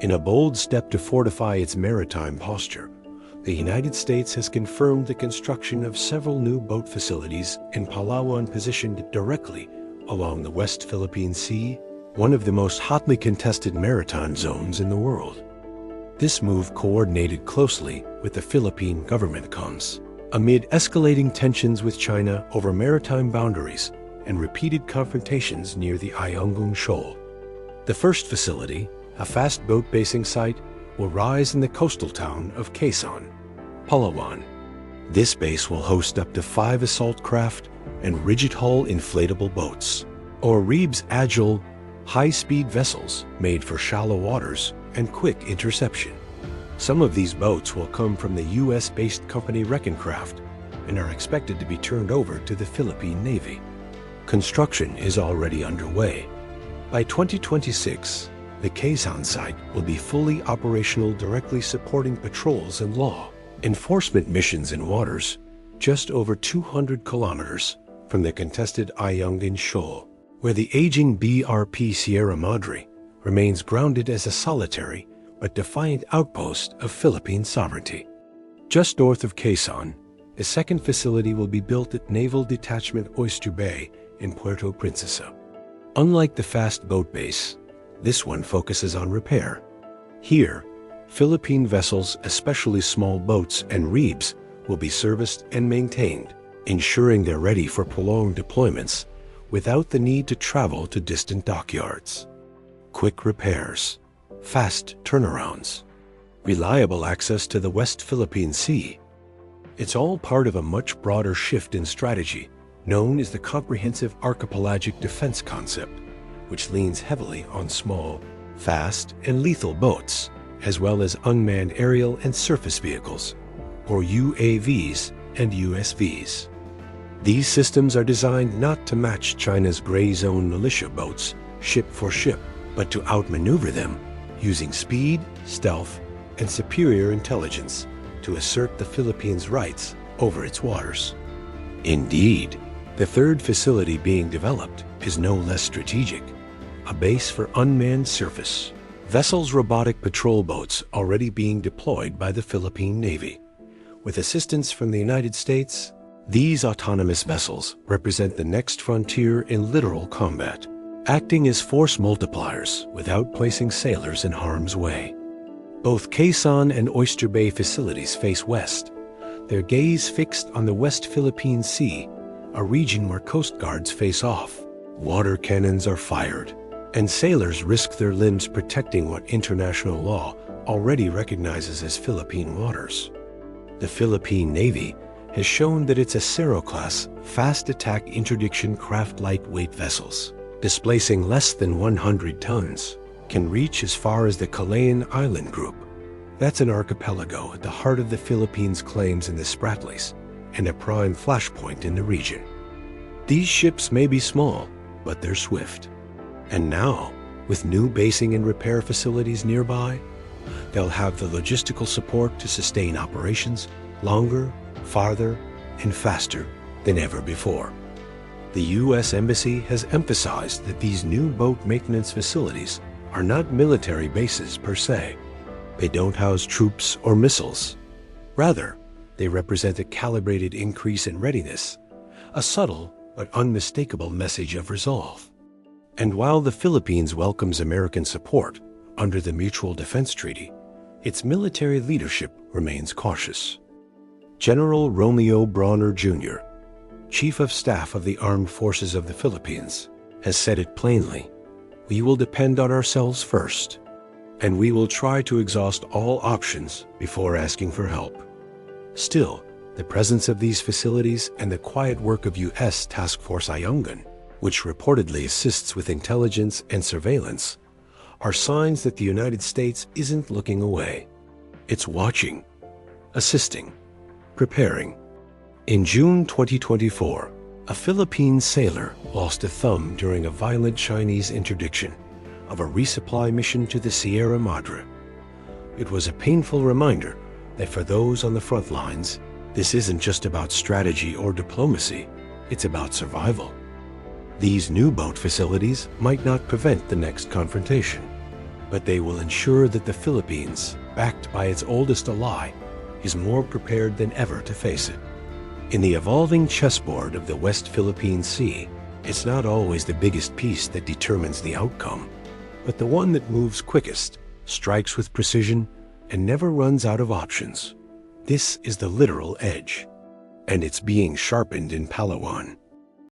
In a bold step to fortify its maritime posture, the United States has confirmed the construction of several new boat facilities in Palawan positioned directly along the West Philippine Sea, one of the most hotly contested maritime zones in the world. This move coordinated closely with the Philippine government comes amid escalating tensions with China over maritime boundaries and repeated confrontations near the Ayunggung Shoal. The first facility, a fast boat basing site, will rise in the coastal town of Quezon, Palawan. This base will host up to 5 assault craft and rigid-hull inflatable boats, or REB's agile, high-speed vessels made for shallow waters and quick interception. Some of these boats will come from the U.S.-based company Reckoncraft and are expected to be turned over to the Philippine Navy. Construction is already underway. By 2026, the Quezon site will be fully operational, directly supporting patrols and law enforcement missions in waters just over 200 kilometers from the contested Ayunggung Shoal, where the aging BRP Sierra Madre remains grounded as a solitary but defiant outpost of Philippine sovereignty. Just north of Quezon, a second facility will be built at Naval Detachment Oyster Bay in Puerto Princesa. Unlike the fast boat base, this one focuses on repair. Here, Philippine vessels, especially small boats and REBs, will be serviced and maintained, ensuring they're ready for prolonged deployments without the need to travel to distant dockyards. Quick repairs, fast turnarounds, reliable access to the West Philippine Sea. It's all part of a much broader shift in strategy known as the Comprehensive Archipelagic Defense Concept, which leans heavily on small, fast, and lethal boats, as well as unmanned aerial and surface vehicles, or UAVs and USVs. These systems are designed not to match China's gray zone militia boats, ship for ship, but to outmaneuver them using speed, stealth, and superior intelligence to assert the Philippines' rights over its waters. Indeed, the third facility being developed is no less strategic, a base for unmanned surface vessels, robotic patrol boats already being deployed by the Philippine Navy. With assistance from the United States, these autonomous vessels represent the next frontier in literal combat, acting as force multipliers without placing sailors in harm's way. Both Quezon and Oyster Bay facilities face west, their gaze fixed on the West Philippine Sea, a region where coast guards face off. Water cannons are fired, and sailors risk their limbs protecting what international law already recognizes as Philippine waters. The Philippine Navy has shown that its Acero-class fast attack interdiction craft lightweight vessels, displacing less than 100 tons, can reach as far as the Calayan Island Group. That's an archipelago at the heart of the Philippines' claims in the Spratlys and a prime flashpoint in the region. These ships may be small, but they're swift. And now, with new basing and repair facilities nearby, they'll have the logistical support to sustain operations longer, farther, and faster than ever before. The U.S. Embassy has emphasized that these new boat maintenance facilities are not military bases per se. They don't house troops or missiles. Rather, they represent a calibrated increase in readiness, a subtle but unmistakable message of resolve. And while the Philippines welcomes American support under the Mutual Defense Treaty, its military leadership remains cautious. General Romeo Brawner Jr., Chief of Staff of the Armed Forces of the Philippines, has said it plainly: "We will depend on ourselves first, and we will try to exhaust all options before asking for help." Still, the presence of these facilities and the quiet work of U.S. Task Force Ayunggung, which reportedly assists with intelligence and surveillance, are signs that the United States isn't looking away. It's watching, assisting, preparing. In June 2024, a Philippine sailor lost a thumb during a violent Chinese interdiction of a resupply mission to the Sierra Madre. It was a painful reminder that for those on the front lines, this isn't just about strategy or diplomacy, it's about survival. These new boat facilities might not prevent the next confrontation, but they will ensure that the Philippines, backed by its oldest ally, is more prepared than ever to face it. In the evolving chessboard of the West Philippine Sea, it's not always the biggest piece that determines the outcome, but the one that moves quickest, strikes with precision, and never runs out of options. This is the literal edge, and it's being sharpened in Palawan.